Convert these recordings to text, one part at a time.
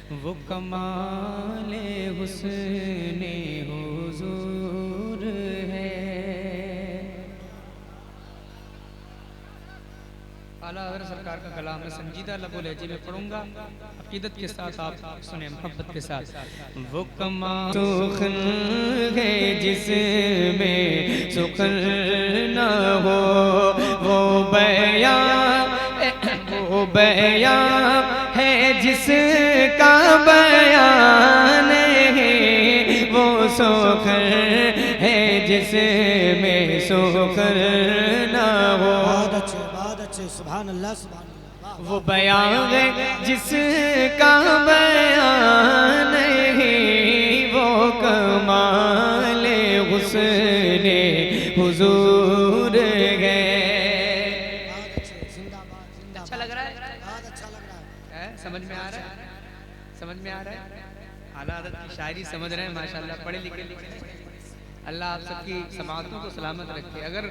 वो कमाले हुस्ने हुजूर है। आला हज़रत सरकार का कलाम है, संजीदा लबो लहजे में पढ़ूंगा, अकीदत के साथ आप सुने, मोहब्बत के साथ। वो कमाल सुखन है जिसमें सुखन न हो, वो बयां है जिसका बयान है, वो सुखन है जिसमें सुखन न हो। सुभान अल्लाह सुभान अल्लाह। वो बयां है जिसका बयान है, वो कमाले हुस्ने हुजूर है। अच्छा लग रहा है? बहुत अच्छा लग रहा है। समझ में आ रहा है? समझ में आ रहा है? आला हज़रत की शायरी समझ रहे हैं माशाल्लाह, पढ़े लिखे। अल्लाह आप सबकी समाअतों को सलामत रखे। अगर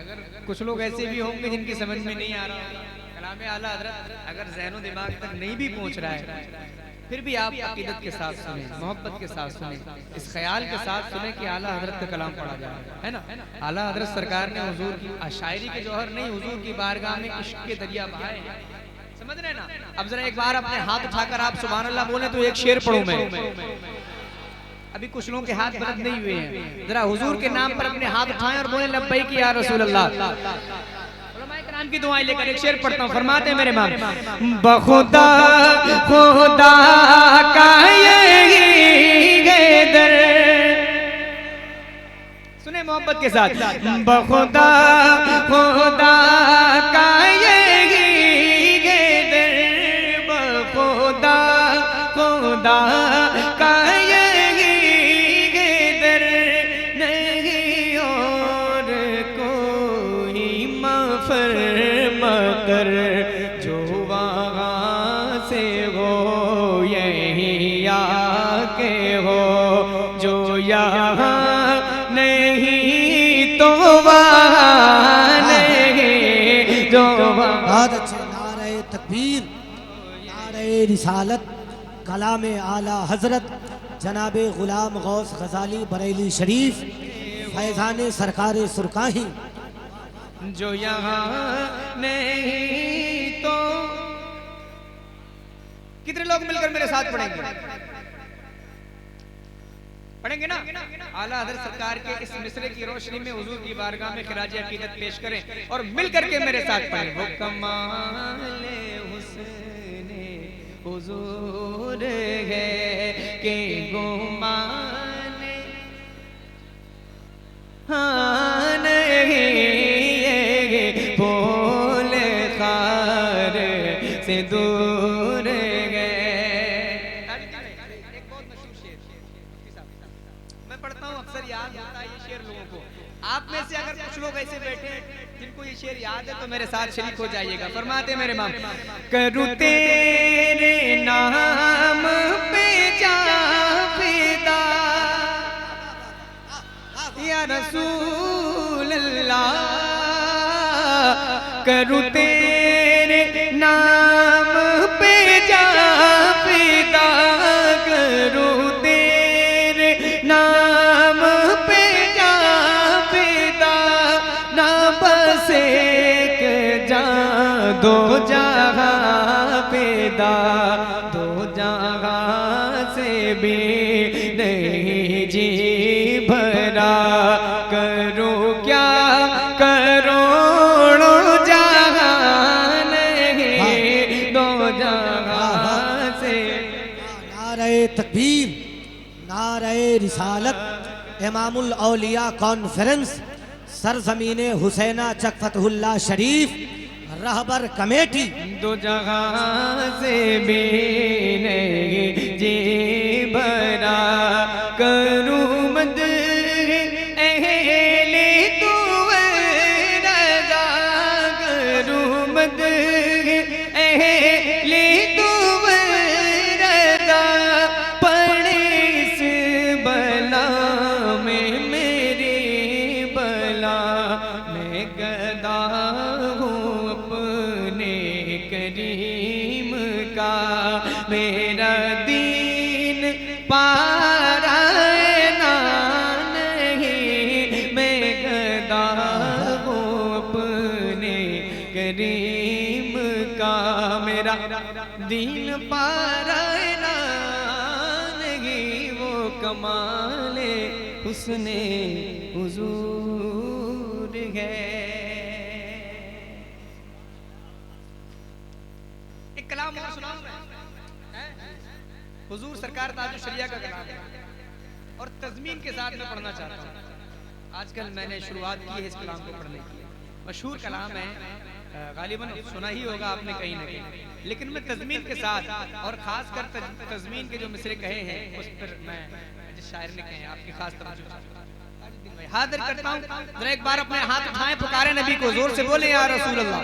कुछ लोग ऐसे भी होंगे जिनकी समझ में नहीं आ रहा कलाम आला हज़रत, अगर ज़हन दिमाग तक नहीं भी पहुंच रहा है, फिर भी आप अकीदत के साथ सुने, मोहब्बत के साथ सुने, इस ख्याल के साथ सुने कि आला हज़रत का कलाम पढ़ा जाए, है ना। आला हज़रत सरकार ने हुजूर की शायरी के जौहर नहीं, हुजूर की बारगाह में इश्क के दरिया बहाए हैं, समझ रहे ना। अब जरा एक बार अपने हाथ उठाकर आप सुभान अल्लाह बोले तो एक शेर पढ़ूं मैं। अभी कुछ लोगों के हाथ बुलंद नहीं हुए हैं, जरा हुजूर के नाम पर अपने हाथ उठाएं और बोले लब्बैक या रसूल अल्लाह। उलमाए किराम की दुआएं लेकर एक शेर पढ़ता हूं, फरमाते हैं मेरे इमाम, बखुदा खुदा का ये दर, सुने मोहब्बत के साथ, बखुदा खुदा का ये दर, बखुदा खुदा का मकर जो वहाँ से हो यहीं आके हो, जो यहाँ नहीं तो वहाँ नहीं, जो बहुत अच्छे। नारे तकबीर, नारे रिसालत, कलाम आला हजरत जनाबे गुलाम गौस गजाली बरेली शरीफ फैजान सरकार सुरकाही। जो यहाँ नहीं तो, कितने लोग मिलकर मेरे साथ पढ़ेंगे? पढ़ेंगे ना? आला हज़रत सरकार के इस मिसरे की रोशनी में हुजूर की बारगाह में खिराज अकीदत पेश करें और मिलकर के मेरे साथ पढ़ें। वो कमाले हुस्ने हुजूर है के गुमाने हाँ नहीं, भोले खार से दूर गए। एक बहुत मशहूर शेर मैं पढ़ता हूँ, अक्सर याद होता है ये शेर लोगों को। आप में से अगर कुछ लोग ऐसे बैठे जिनको ये शेर याद है तो मेरे साथ शरीक हो जाइएगा। फरमाते मेरे इमाम, करूँ तेरे नाम पे जाफिदा या रसूल अल्लाह, करूँ तेरे नाम पे जाफिदा, करूँ तेरे नाम पे जाफिदा, ना बस एक जान दो जहां पैदा, दो जहां से भी नहीं जी भरा, करूं क्या करोड़ों जहां नहीं, दो जहां से। नारे तकबीर, नारे रिसालत, इमामुल औलिया कॉन्फ्रेंस, सरजमीने हुसैना चक फतहुल्लाह शरीफ रहबर कमेटी। दो जहां से भी नहीं जी भरा, करूं मद अहले तू रज़ा, करूं मद अहले तू रज़ा, पड़े इस बला में मेरी बला, मैं गदा हूँ अपने करीम का, मेरा पारायना नहीं, मैं गदा हूँ अपने करीम का, मेरा दीन पारायना नहीं, वो कमाले हुस्ने हुजूर है। एक कलाम और सुनाऊं मैं, हुजूर सरकार ताजुल शरिया का कलाम है और तज़मीन के साथ मैं पढ़ना चाहता हूँ। आजकल मैंने शुरुआत की है इस कलाम को पढ़ने की। मशहूर कलाम है, गालिबन सुना ही होगा आपने कहीं ना कहीं, लेकिन मैं तज़मीन के साथ और ख़ासकर तज़मीन के जो मिसरे कहे हैं उस पर मैं जिस शायर ने कहे आपकी खास तवज्जो हाजिर करता हूँ। जरा एक बार अपने हाथ उठाएं, पुकारे नबी को, जोर से बोले या रसूल अल्लाह।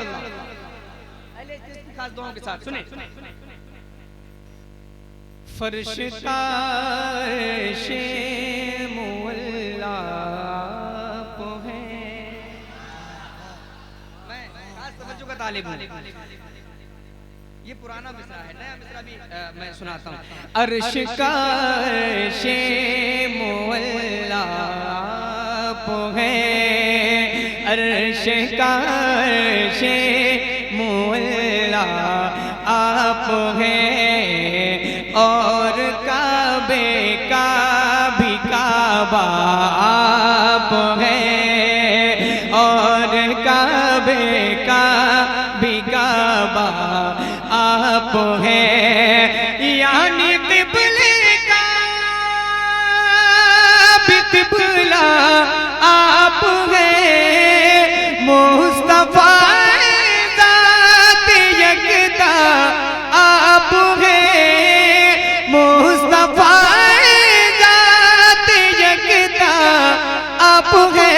खास दुआओं के साथ सुने। फरिश्ता मुअल्ला पे है, मैं खास तवज्जो का तालिब हूं। ये पुराना मिसरा है, नया मिसरा भी मैं सुनाता हूँ। अर्श का मुअल्ला पे है, अर्श का मुअल्ला आप है, और काबे का भी काबा आप है, और काबे का भी काबा आप है, यानी तिबले का भी तिबला आप है, मुस्तफा ज़ात यकता आप है, मुस्तफा ज़ात यकता आप है,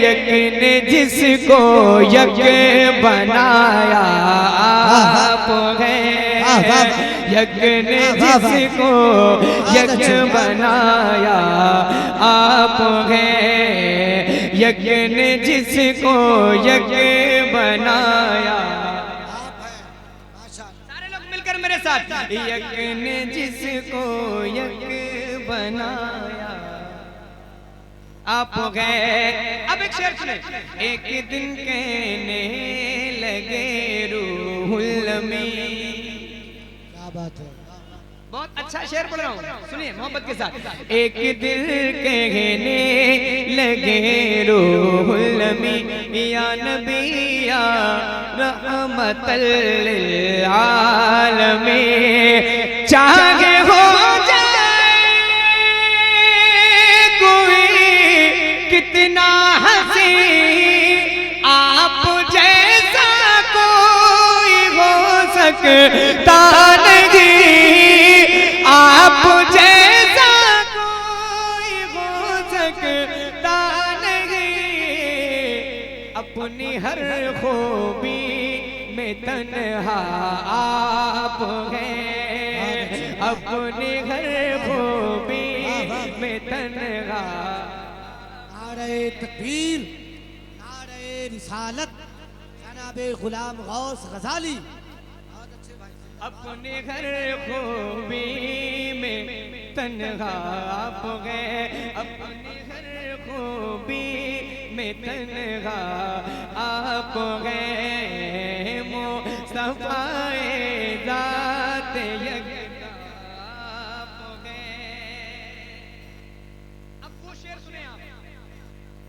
यक ने जिसको यक बनाया आप है, यक ने जिसको यक बनाया आप है, यक ने जिसको यक बनाया। सारे लोग मिलकर मेरे साथ, यक ने जिसको यक बनाया आप गए। अब एक शेर सुने। एक दिन कहने लगे रूहुल अमीन, क्या बात है, बहुत अच्छा शेर पढ़ रहा हूँ, सुनिए मोहब्बत के साथ। एक दिल कहने लगे रूहुल अमीन, या नबी या रहमतल लिल आलमीन, चाहे हो कितना हंसी आप जैसा कोई हो सकता नहीं, आप जैसा कोई हो सकता नहीं, अपनी हर खूबी में तन्हा आप हैं, अपनी हर खूबी में तन्हा। नारे तकबीर, नारे रिसालत, जनाबे गुलाम गौस गजाली। अपने घर खूबी में तन्हा आप गए, अपने घर खूबी में तन्हा आप गए, मुस्तफा ज़ात यकता आप गए। अब वो शेर सुने आप।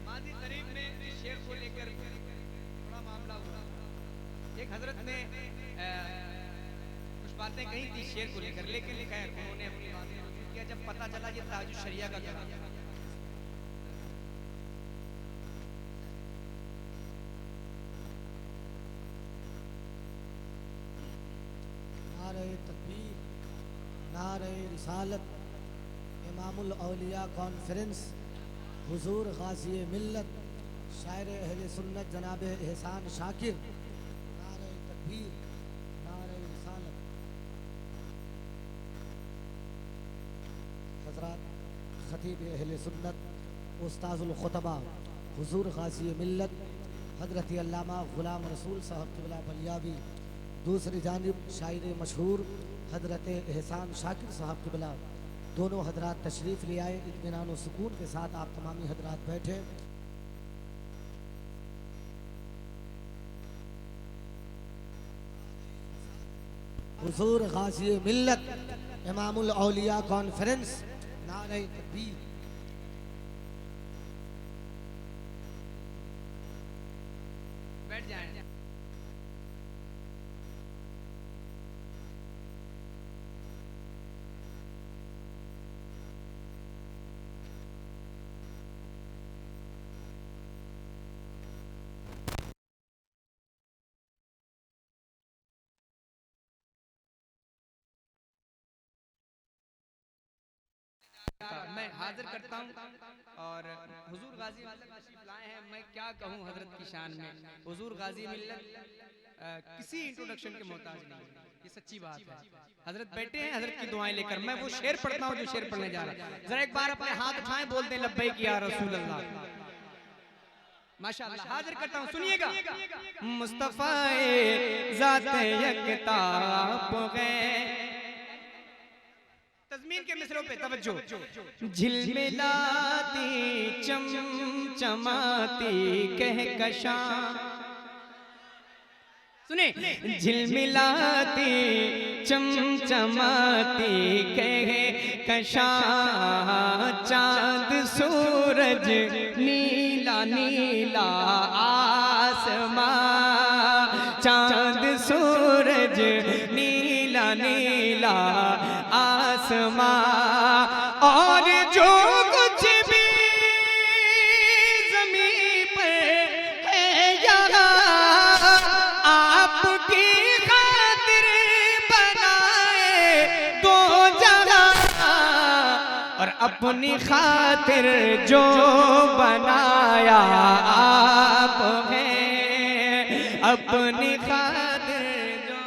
माजी करीब में इस शेर को लेकर थोड़ा मामला हुआ। एक हजरत ने कुछ बातें कही थी शेर को लेकर, लेकिन खैर उन्होंने अपनी बातें रद्द किया जब पता चला ये ताजुल शरिया का कलाम है। नारे तकबीर, नारे रिसालत, इमामुल औलिया कॉन्फ्रेंस, हुजूर गाज़ी मिल्लत, शायर अहले सुन्नत जनाब एहसान शाकिर। नारे तकबीर, नारे रिसालत। हज़रात खतीब अहले सुन्नत उस्ताज़ुल खुतबा हुजूर गाज़ी मिल्लत हज़रत अल्लामा ग़ुलाम रसूल साहब क़िबला बलियावी, दूसरी जानिब शायर मशहूर हज़रत एहसान शाकिर साहब क़िबला, दोनों हजरात तशरीफ़ ले आए। इत्मीनान और सुकून के साथ आप तमामी हजरात बैठे। हुजूर गाज़ी मिल्लत इमामुल औलिया कॉन्फ्रेंस, नारे तकबीर। बैठ जाएं। मैं हाजिर करता हूँ और हुजूर गाजी मिल्लत तशरीफ लाए हैं। मैं क्या कहूँ हजरत की शान में। हुजूर गाजी मिल्लत किसी इंट्रोडक्शन के मोहताज नहीं, ये सच्ची बात है। हजरत बैठे हैं हजरत की दुआएं लेकर। मैं वो शेर पढ़ता हूँ जो शेर पढ़ने जा रहा है। जरा एक बार अपने हाथ उठाएं, बोलते हैं लब्बैक या रसूल अल्लाह। माशाअल्लाह, हाजिर करता हूँ, सुनिएगा। मुस्तफा ज़ात यकताब गए, तज़मीन के मिसरों पे तवज्जो। झिलमिलाती चमचमाती कहकशां, सुने, झिलमिलाती चमचमाती कहकशां, चांद सूरज नीला नीला आसमां, चांद सूरज नीला नीला आसमां, और जो कुछ भी ज़मीन पर है यहाँ आपकी खातिर बनाए दो जहां, और अपनी खातिर जो बनाया आप हैं, अपनी खातिर जो।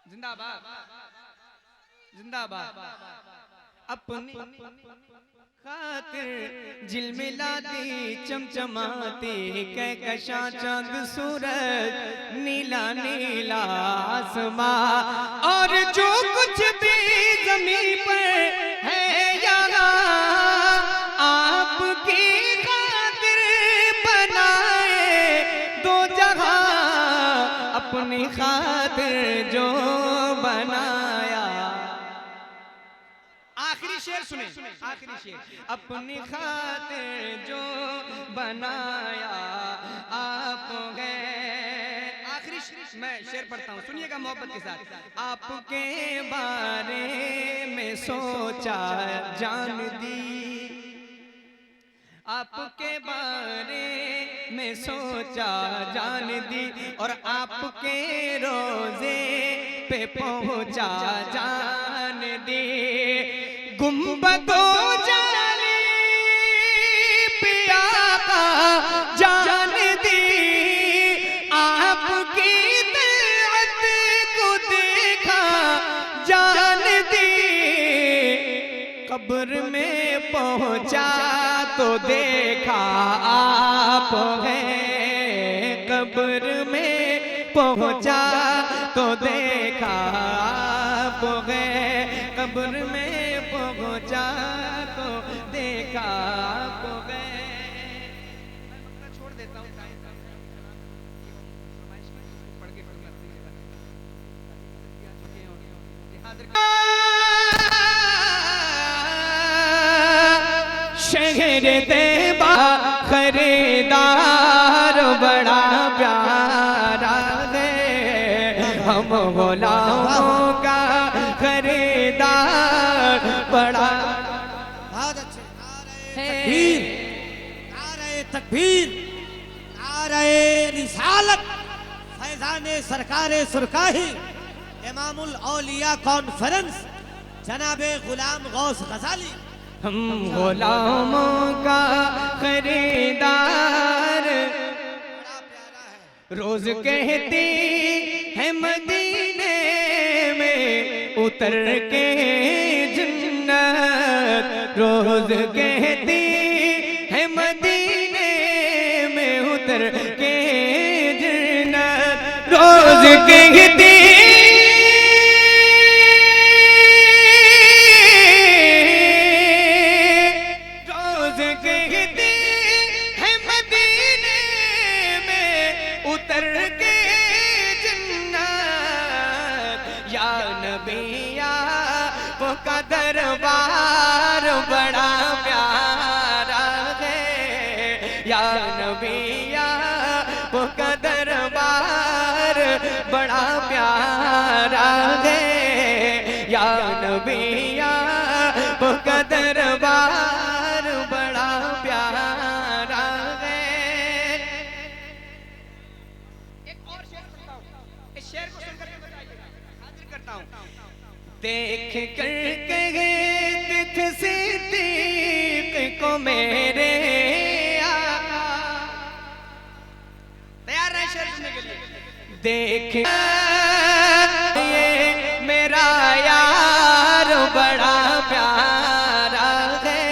जिंदाबाद जिंदाबाद। अपनी खातिर झिलमिलाती चमचमाती कहकशां, चांद सूरज नीला नीला आसमां, और जो कुछ भी ज़मीन पर है यहाँ आपकी खातिर बनाए दो जहां, अपनी खातिर जो बनाया। आखिरी शेर सुने, आखिरी शेर। अपनी खातिर जो बनाया आप हैं। आखिरी मैं शेर पढ़ता हूँ, सुनिएगा मोहब्बत के साथ। आपके बारे में सोचा जान दी, आपके बारे में सोचा जान दी, और आपके रोजे पे पहुंचा जान दी। गुंबदों जाने पिया का जान दी, आपकी तलवत को देखा जान दी। कब्र में पहुंचा तो देखा आप हैं, कब्र में पहुंचा तो देखा आप हैं, कब्र में पहुंचा तो देखा आप हैं। मैं छोड़ देता हूँ, पढ़ के शहर देबा खरीदार बड़ा प्यारा है, हम गुलामों का खरीदार बड़ा। बहुत अच्छे। तकबीर, नारे तकबीर, नारे रिसालत, फैज़ाने सरकारे सुरकाही, इमामुल औलिया कॉन्फ्रेंस, जनाबे गुलाम गौस गजाली। हम गुलामों का खरीदार, रोज कहती है मदीने में उतर के जन्नत, रोज कहती है मदीने कहते रोज कहते हैं मदीने में उतर के जन्नत या नबिया वो का दरबार बड़ा प्यारा है या नबिया वो का दरबार बड़ा प्यारा है या नबिया वो का दरबार बड़ा प्यारा है। एक और शेर सुनता हूं, इस शेर को सुनकर के बताइएगा, हाजिर करता हूं। देख कर कहते थे सिद्दीक को मेरे आका, तैयार है शेर सुनने के लिए? देख ये मेरा यार बड़ा प्यारा है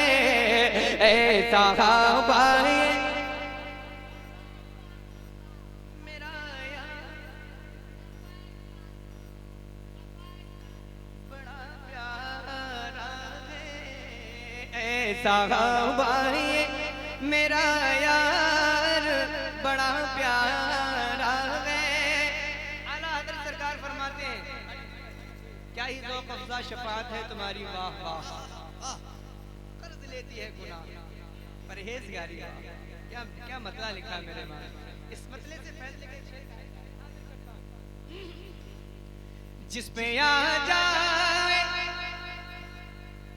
ऐसा भाई मेरा यार बड़ा प्यारा है ऐसा भाई मेरा यार बड़ा प्यारा है। आला हज़रत सरकार फरमाते हैं क्या ही ज़ौक़ अफ़ज़ा शफ़ाअत है तुम्हारी वाह वाह, कर्ज लेती है गुनाह परहेज़गारी। क्या क्या मतला लिखा मेरे माँ, इस मतले से फैसले के जिस पे आ जाए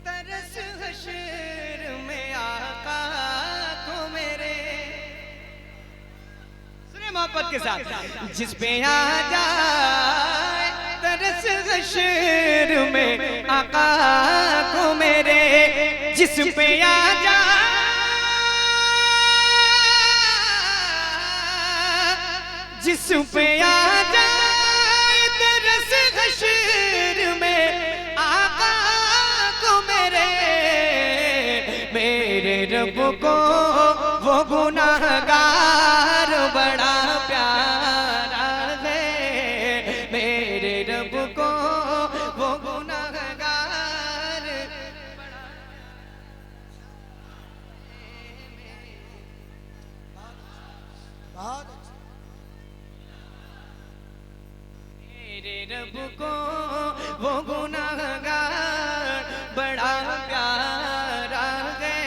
तरस हश्र में आका को मेरे, सुने मोहब्बत के साथ, जिस पे आ जाए तरस हश्र में आका को मेरे, जिस पे आ जाए जिस पे आ जाए तरस हश्र में आका को मेरे, मेरे रब को वो गुनाहगार बड़ा प्यारा है, मेरे रब को वो गुनाहगार बड़ा बहुत मेरे रब को वो गुनाहगार बड़ा प्यारा है।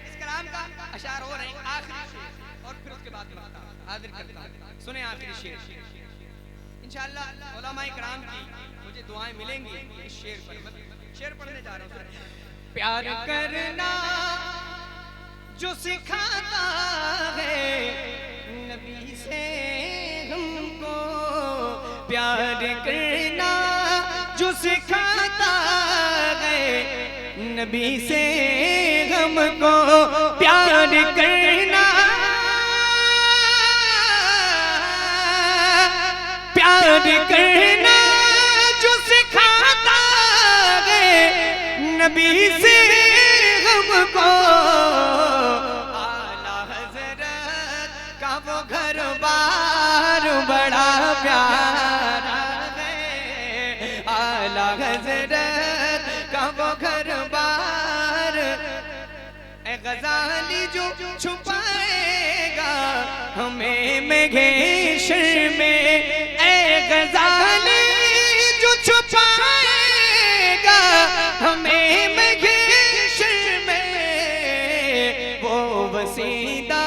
इस कलाम का अशार हो रहे हैं आखिरी शेर और फिर उसके बाद हाजिर करता हूं, सुने आखिरी शेर। इंशाअल्लाह उलमाए किराम की मुझे दुआएं मिलेंगी इस शेर पर। मैं शेर पढ़ने जा रहा हूं। प्यार करना जो सिखाता है नबी से हमको, प्यार करना जो सिखाता है नबी से हमको, प्यार करना प्यार करना जो सिखाता है नबी से हमको, आला हज़रत का वो घर बार बड़ा प्यारा है, आला हज़रत का वो घर बार। ए ग़ज़ाली जो छुपाएगा हमें महेशर में, ए ग़ज़ाली जो छुपाएगा हमें महेशर में, वो वसीदा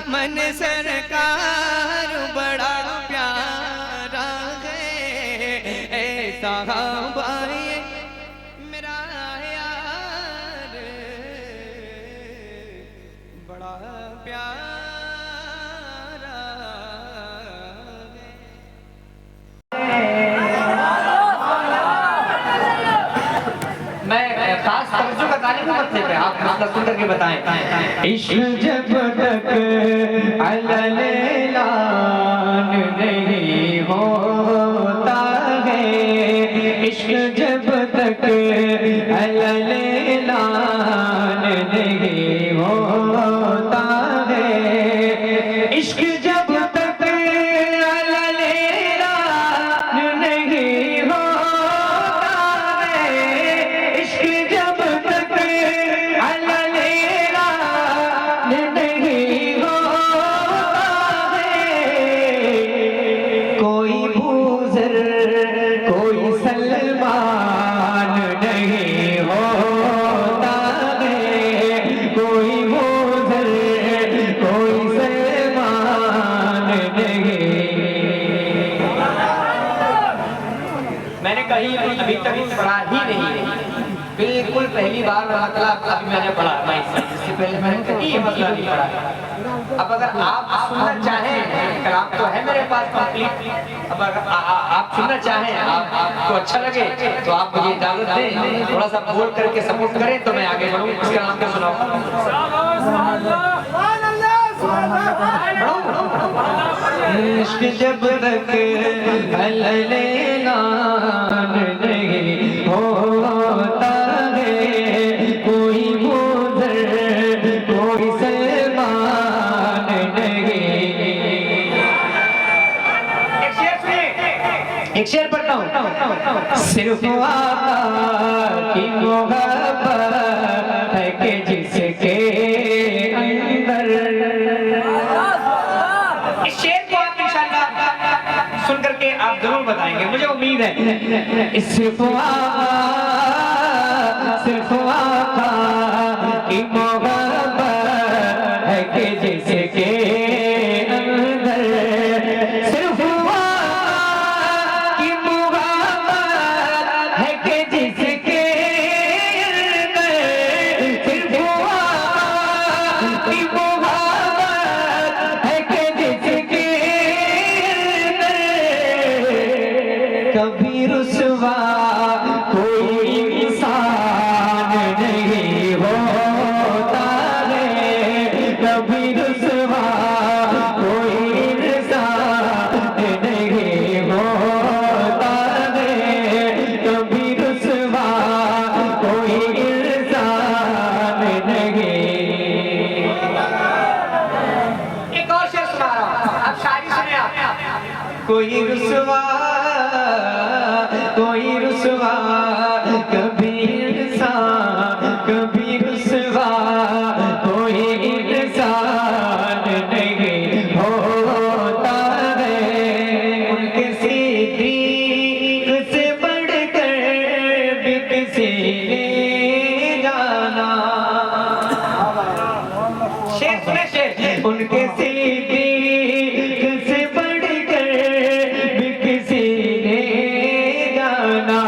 मन सरकार बड़ा प्यारा है ऐसा भाई मेरा यार बड़ा प्यारा है। मैं खास तवज्जो का तालिब हूं मत्थे पे, आप मसला सुन करके बताएं। इश्क जब तक अलैलान नहीं होता है, इश्क जब तक अलैलान नहीं होता है, इश्क जब तक अलैलान इब्राहिम अभी तक पढ़ा ही नहीं, बिल्कुल पहली बार मतलब अभी मैंने पढ़ा, इससे पहले मैंने कभी ये मसला नहीं पढ़ा। अब अगर आप सुनना चाहें, कलाम तो है मेरे पास कंप्लीट, अब अगर आप सुनना चाहें, आपको अच्छा लगे तो आप मुझे इजाजत दें, थोड़ा सा बोल करके सपोर्ट करें तो मैं आगे बढ़ूँ। इसका नाम क्या सुनाऊँ? इश्क जब तक अल्लाह नहीं होता है, कोई मुज़र कोई सलमान नहीं। एक शेर पढ़ता हूँ। सिर्फ आका की मोहब्बत है कि जिसके अंदर, इस शेर को आप इंशाअल्लाह सुन करके आप जरूर बताएंगे, मुझे उम्मीद है। सिर्फ आका की मोहब्बत है कि जिसके अंदर, सिर्फ की मोहब्बत है कि जिसके अंदर, सिर्फ की मोहब्बत है कि जिसके अंदर, कभी रुसवा कोई इंसान नहीं होता है, कभी रुसवा कोई इंसान नहीं होता है, कभी रुसवा कोई इंसान नहीं। एक और शेर सुना रहा हूं, अब शायरी सुने आप। कोई रुसवा कभी इंसान, कभी रुसवा कोई इंसान नहीं होता है, उनके सिद्दीक से बढ़कर भी किसी ने जाना। शेर सुने शेर, उनके सिद्दीक से बढ़कर भी किसी ने जाना,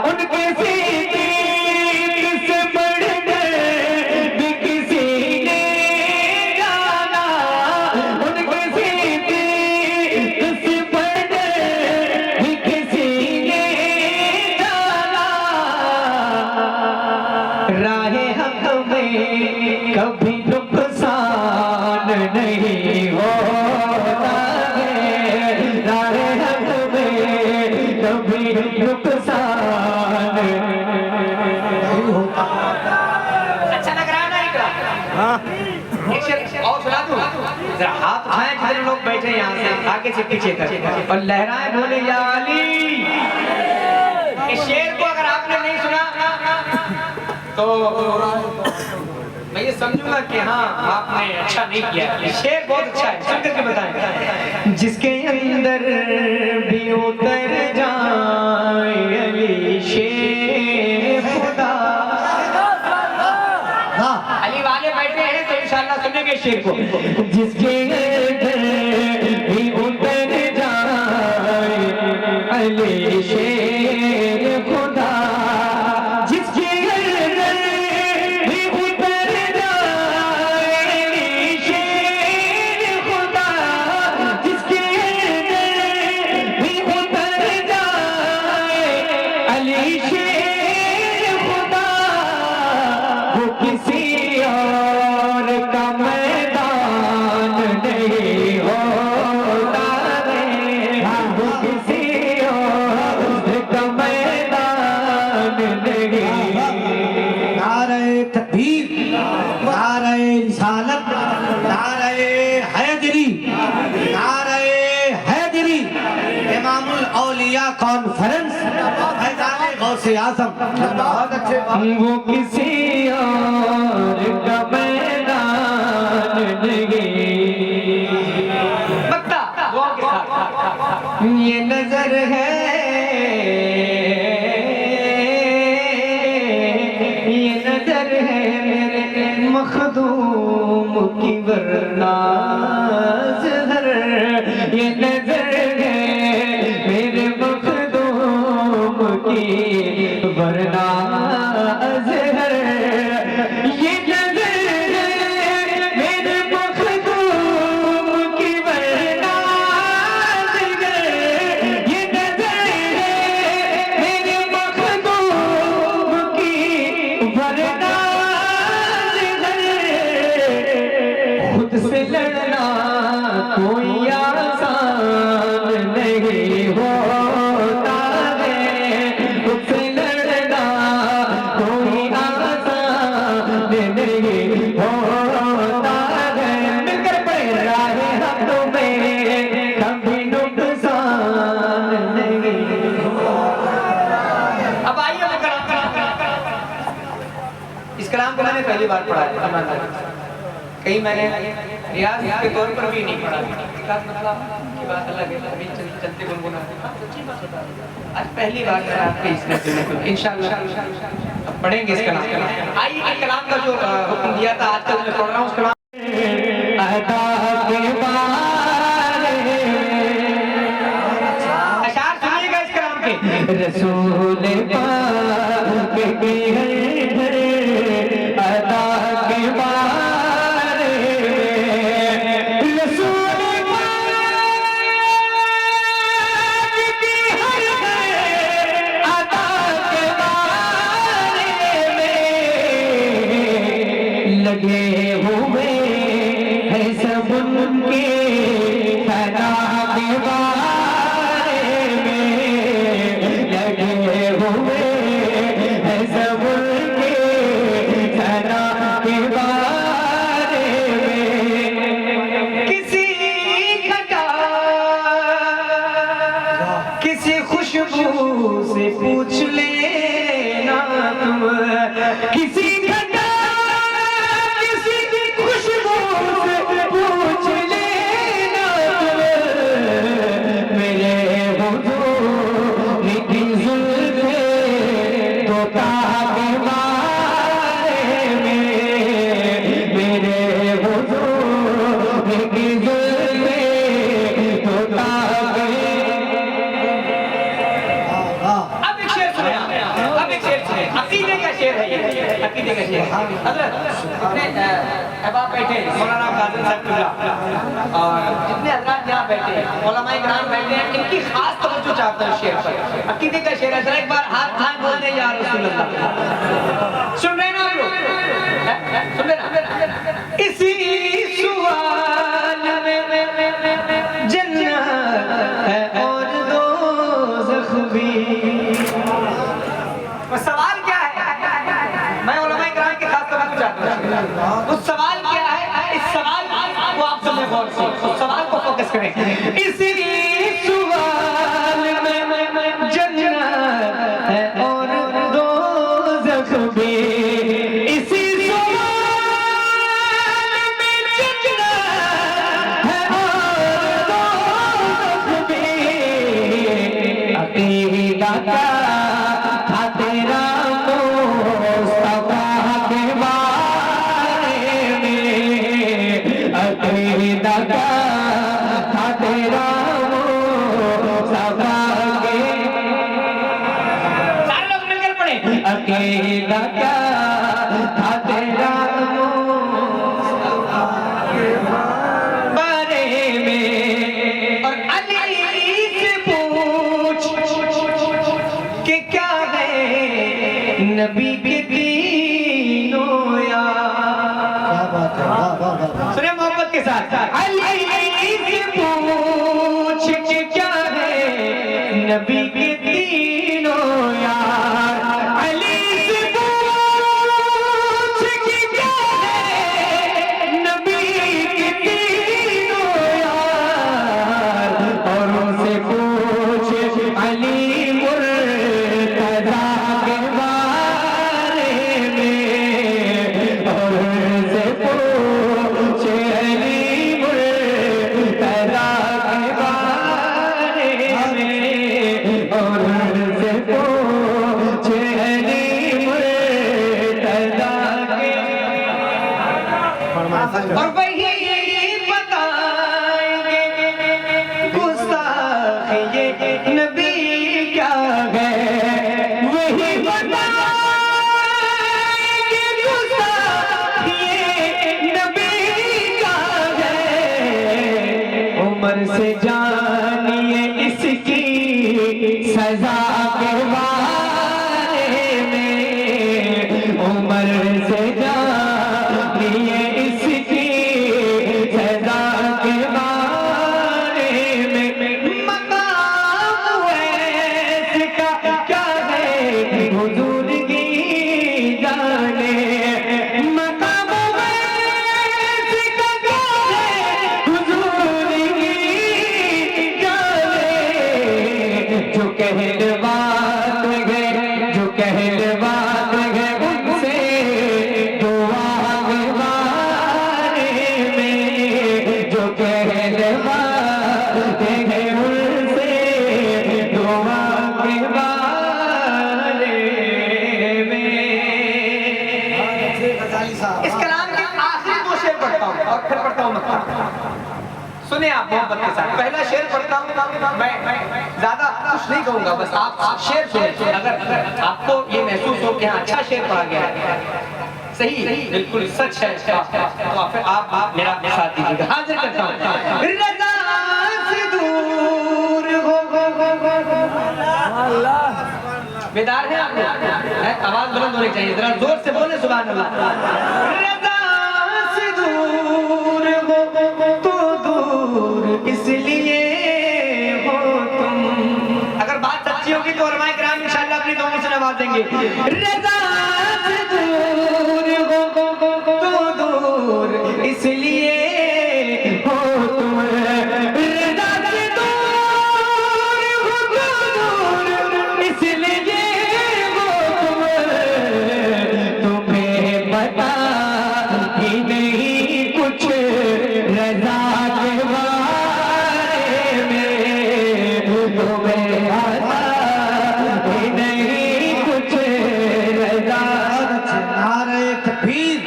उनके सिद्दीक से बढ़कर भी किसी ने जाना, उनके सिद्दीक से बढ़कर भी किसी ने जाना। राहे हक में कभी नुकसान नहीं होता है, राहे हक में कभी नुकसान नहीं होता। अच्छा लग रहा है ना इकरा? एक शेर और सुना दूं? जरा हाथ उठाएं जितने लोग बैठे यहाँ से आगे से पीछे तक और लहराएं, बोले या अली। इस शेर को अगर आपने नहीं सुना तो मैं ये समझूंगा कि हाँ आपने अच्छा नहीं किया। ये शेर बहुत अच्छा है, सुन करके बताएं। जिसके अंदर भी उतर जाए अली शेर खुदा। अली वाले बैठे हैं तो इंशाअल्लाह सुनेंगे शेर को। जिसके अंदर भी उतर जाए अली शेर खुदा, जिसके अंदर भी उतर जाए अली शेर खुदा, जिसके अंदर भी उतर जाए अली शेर खुदा, वो किसी और का मैदान नहीं होता है, वो किसी और का मैदान नहीं। नारे तकबीर, नारे रिसालत, नारे हैदरी, नारे हैदरी, इमामुल औलिया कॉन्फ्रेंस, फैजान गौसे आजम। बहुत अच्छे। वो किसी और का मैदान नहीं। बत्ता दुआ के साथ ये नजर है, ये नजर है मेरे मखदूम की वरना ज़हर, ये नजर है मेरे मखदूम उससे लड़ना कोई आसान नहीं होता है, उससे लड़ना कोई आसान नहीं होता है। मिलकर पड़े राहे हम तुम्हें कभी नुकसान नहीं। अब आइए इस कलाम को मैंने पहली बार पढ़ा है, कहीं मैंने रियाज के तौर पर भी नहीं पढ़ा। मतलब की बात अलग है, अभी चलते गुनगुनाते आज पहली बार मैं आपके इसमें इंशाअल्लाह पढ़ेंगे इस कलाम। आइए इस कलाम का जो हुक्म दिया था आजकल मैं पढ़ रहा हूँ उस कलाम अशार सुनिएगा इस कलाम के। रसूल पाक के अदा के बारे में, रसूल पाक की हर अदा के बारे में लगे हुए हैं सब उनके फना के बारे में, लगे हुए हैं सब उनके फना के बारे में। किसी घटा किसी खुशबू से पूछ लेना तुम, किसी घटा किसी खुशबू से पूछ लेना तुम, मेरे हुजूर की जुल्फ़े तोता के बारे में, मेरे हुजूर की जुल्फ़े तोता के। अब एक शेर सुने, अब एक शेर सुने, अकीदे का शेर है ये, अकीदे का शेर। जितने अहबाब बैठे मौलाना कादिर साहब किबला और जितने हजरात यहाँ बैठे उलमा इकराम बैठे हैं, इनकी खास तवज्जो चाहता हूँ शेर पर। अकीदे का शेर है, जरा एक बार हाथ थाम बोलने या रसूल अल्लाह। सुन रहे ना आप लोग? सुन रहे ना? इसी सवाल में जन्नत है और दोज़ख भी। सवाल क्या है? मैं उलमा इकराम के खास तवज्जो चाहता हूँ। उस सवाल क्या है? इस सवाल को आप सुने गौर से, उस सवाल को फोकस करें। इसी सवाल में जन्नत है और दोज़ख भी, इसी सवाल में जन्नत है और दोज़ख भी। अकीदा का था तेरा मुस्तफा के बारे में, अकीदा का था तेरा मुस्तफा के। सारे लोग मिलकर पढ़े। अकीदा का था तेरा मुस्तफा के बारे में, और अली से पूछ कि क्या है नबी के तीनों यार। क्या बात है, वाह वाह वाह। सुनिए मोहब्बत के साथ, अली से पूछ के क्या है नबी के तीनों यार। अली से पूछ के क्या है नबी के तीनों यार, और उनसे पूछ अली मुर्तज़ा के बारे में, और उनसे पूछ अली मुर्तज़ा के बारे में, और उनसे पूछ अली मुर्तज़ा के। और वही बताएंगे गुस्ताख ये नबी क्या है, वही बताएंगे गुस्ताख ये नबी क्या है। उमर से जानिए इसकी सजा के बारे में, उमर से जानिए इसकी शेर पढ़ता हूँ और फिर पढ़ता हूँ मक्का। सुने आप मोहब्बत के साथ। पहला शेर पढ़ता हूँ, मैं ज्यादा कुछ नहीं कहूंगा, बस आप शेर सुने। अगर आपको ये महसूस हो कि हाँ अच्छा शेर पढ़ा गया है, सही बिल्कुल सच है, तो फिर आप मेरा साथ दीजिएगा। हाजिर करता हूँ। रज़ा से दूर हो बेदार है आप लोग? आवाज बुलंद होनी चाहिए, जरा जोर से बोले सुभान अल्लाह। रज़ा से दूर हो तो दूर इसलिए हो तुम। अगर बात सच्ची होगी तो उलमाए किराम इंशाअल्लाह अपनी दुआओं से नवाज देंगे। रज़ा से दूर हो तो दूर इसलिए हो तुम। रज़ा से दूर हो तो दूर इसलिए हो तुम। तुम्हें पता ही नहीं कुछ रज़ा के बारे में। तुम्हें पता ही नहीं कुछ रज़ा। नारे तकबीर,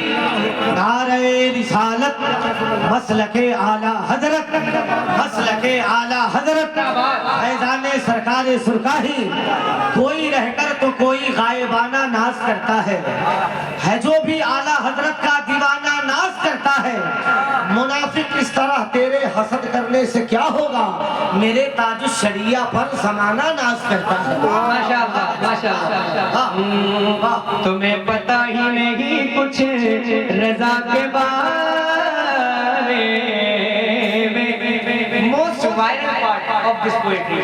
नारे रिसालत, मसलके आला हजरत, मसलके आला हजरत, फैजान सरकार सुरकाही। कोई रहकर तो कोई गायबाना नाज करता है जो भी आला हजरत का दीवाना नाज करता है। मुनाफिक इस तरह तेरे हसद करने से क्या होगा, मेरे ताजुश शरिया पर जमाना नाज करता है। माशाअल्लाह माशाअल्लाह। तुम्हें पता ही नहीं कुछ रज़ा के बारे में। Most viral part of this poetry,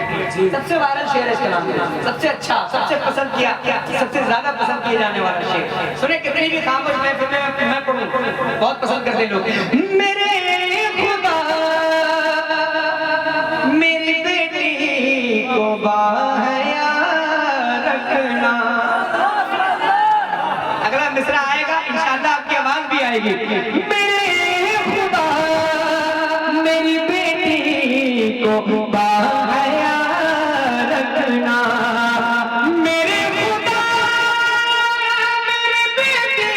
सबसे वायरल शेर है इसका नाम, सबसे अच्छा, सबसे पसंद किया, सबसे ज्यादा पसंद किया जाने वाला शेर। सुने कितनी भी खामोश महफिल में मैं पढ़ूं, बहुत पसंद करते लोग। मेरे खुदा मेरी बेटी को बाहया रखना। अगला मिसरा आएगा इंशाअल्लाह आपकी आवाज भी आएगी। मेरे खुदा मेरी बेटी को बाहया रखना। मेरे खुदा मेरी बेटी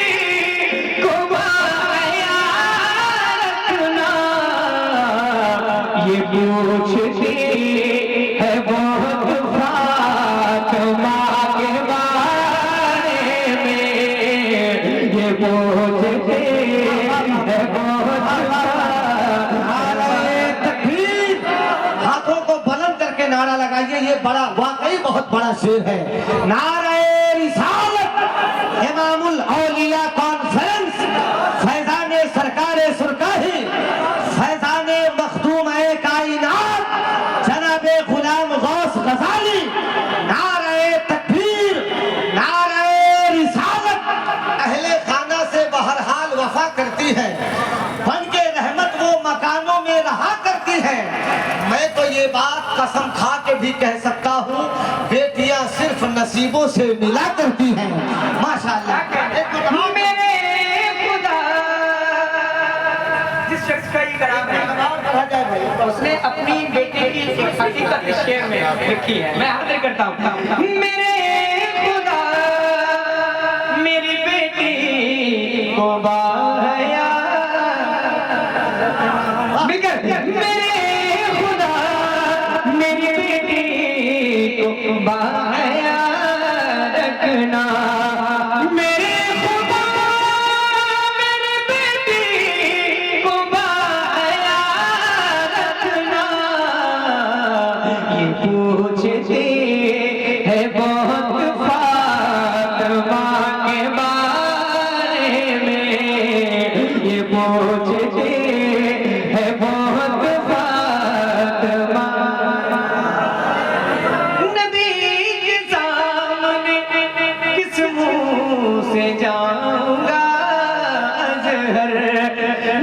को बाहया रखना। ये पूछती है बहुत फातिमा के बारे में। ये पूछती है बहुत तकबीर, हाथों को बुलंद करके नारा लगाइए। ये बड़ा वाकई बहुत बड़ा शेर है। नारे रिसालत, इमामुल औलिया कॉन्फ्रेंस, फैजान सरकार सुरकाही, फैजान मखदूम कायनात जनाबे गुलाम गौस गजाली। नारे तकबीर, नारे रिसालत। अहले खाना से बहरहाल वफा करती है, बन के रहमत वो मकानों में रहा करती है। मैं तो ये बात कसम खा के भी कह सकता हूँ, बेटियां सिर्फ नसीबों से मिला करती हैं। माशाअल्लाह। मेरे खुदा, जिस शख्स का ये कलाम है उसने अपनी बेटे की एक हकीकत इस शेर में लिखी है, मैं हाजिर करता हूँ। मेरे खुदा मेरी बेटी को बाहया बिकर। मेरे खुदा मेरी बेटी को बाहया रखना। मेरे खुदा मेरी बेटी को बाहया रखना। ये पूछती है बहुत फातिमा के बारे में। ये पूछती है बहुत फातिमा। नबी के सामने किस मुंह से जाऊंगा अजहर।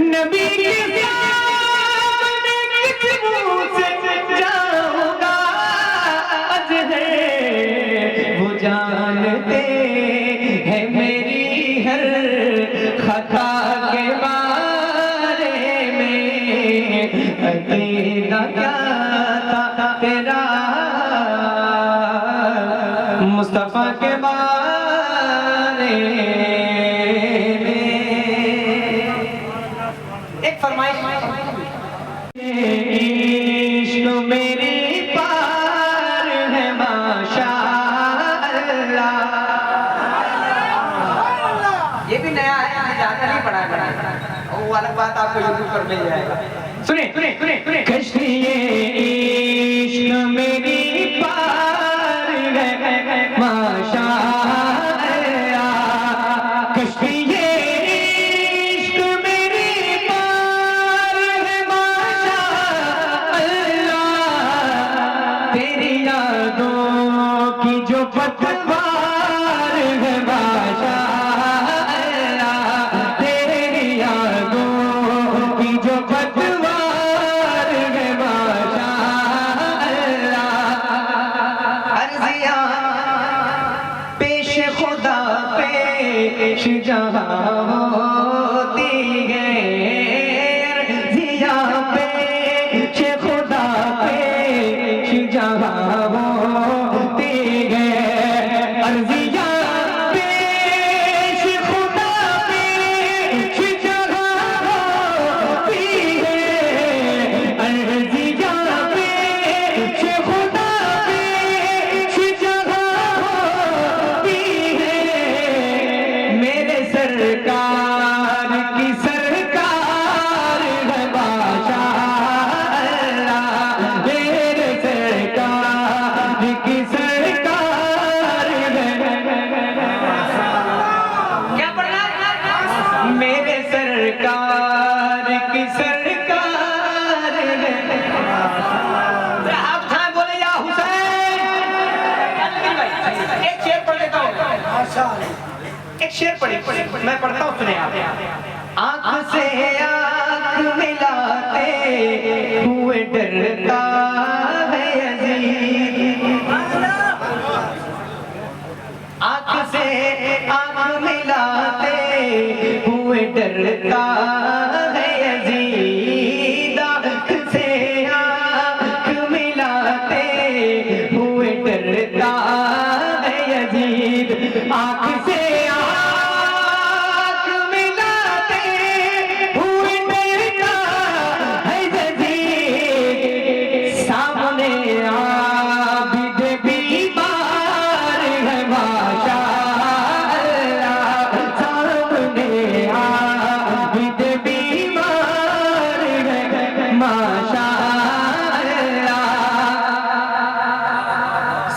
नबी के सामने किस मुंह से जाऊंगा अजहर। वो जानते हैं मेरी हर खता के बारे में। अकीदा क्या था तेरा मुस्तफा के बारे में। एक फरमाइश इश्क मेरी पार है माशाअल्लाह। ये भी नया है, मैंने ज्यादा नहीं पढ़ा है, वो अलग बात आपको यूट्यूब पर मिल जाएगा। सुने सुने सुने सुने कश्ती इश्क मेरी पार है माशाअल्लाह। कश्ती इश्क मेरी पार है माशाअल्लाह। तेरी यादों की जो पतवार है माशाअल्लाह। तेरी यादों की जो पतवार है माशाअल्लाह। अर्ज़ियाँ पेश खुदा पेश जहाँ होती है। अर्ज़ियाँ पेश खुदा पेश जहाँ होती है। अर्ज़ियाँ पेश खुदा पेश जहाँ होती है। अर्ज़ियाँ पेश खुदा पेश जहाँ होती है। मेरे सरकार की सरकार है माशाअल्लाह। मेरे सरकार की सरकार है। क्या पढ़ना है? मेरे सरकार की सरकार है। आप खान बोले या हुसैन। एक शेर पढ़ लेता हूँ, एक शेर पढ़ी, मैं पढ़ता हूँ, सुने आप। आंख से आंख मिलाते हुए डरता है यज़ीद। आंख से आंख मिलाते हुए डरता है यज़ीद। आंख से आंख मिलाते हुए डरता है यज़ीद। आंख से आंख मिलाते हुए डरता है यज़ीद। सामने आबिद बीमार है माशाअल्लाह। सामने आबिद बीमार है माशाअल्लाह।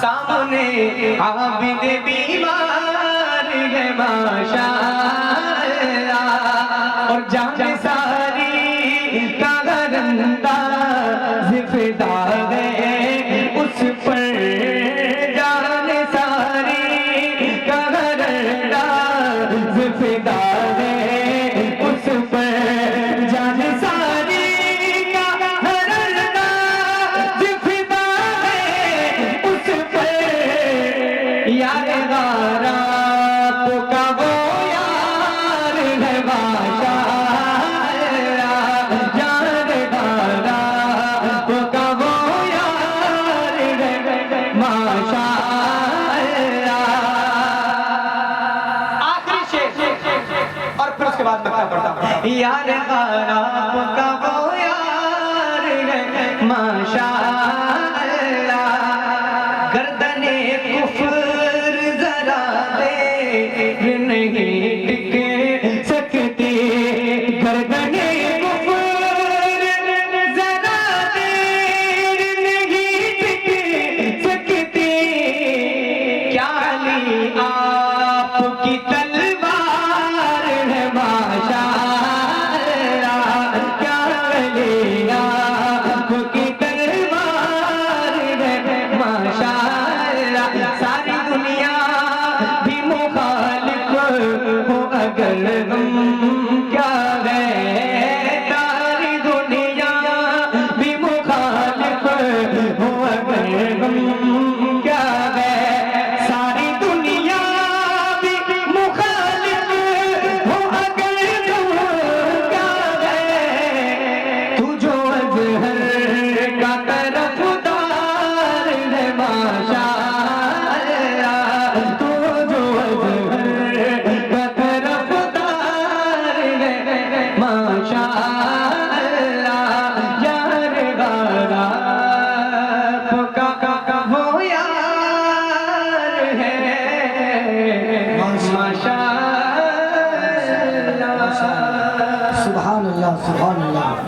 सामने आबिद बीमार है माशाअल्लाह। और जाने सारी का अंदाज़ फिदा है उस पर। जाने सारी का अंदाज़ फिदा है उस पर। जाने सारी का अंदाज़ फिदा है उस पर। यार गारा का वो यार है माशाअल्लाह। यार गारा का वो यार है माशाअल्लाह। आखिरी शेर और फिर उसके बाद मैं क्या पढ़ता हूँ। यार गारा का वो यार है माशाअल्लाह। गर्दने कुफ्र जरा देर नहीं टिक सकती। गर्दने कुफ्र जरा देर नहीं टिक सकती। क्या अली आपकी तलवार है माशाअल्लाह। क्या अली आपकी तलवार है माशाअल्लाह। सारी दुनिया भी मुखालिफ हो अगर हम क्या है सुभान अल्लाह सुभान अल्लाह।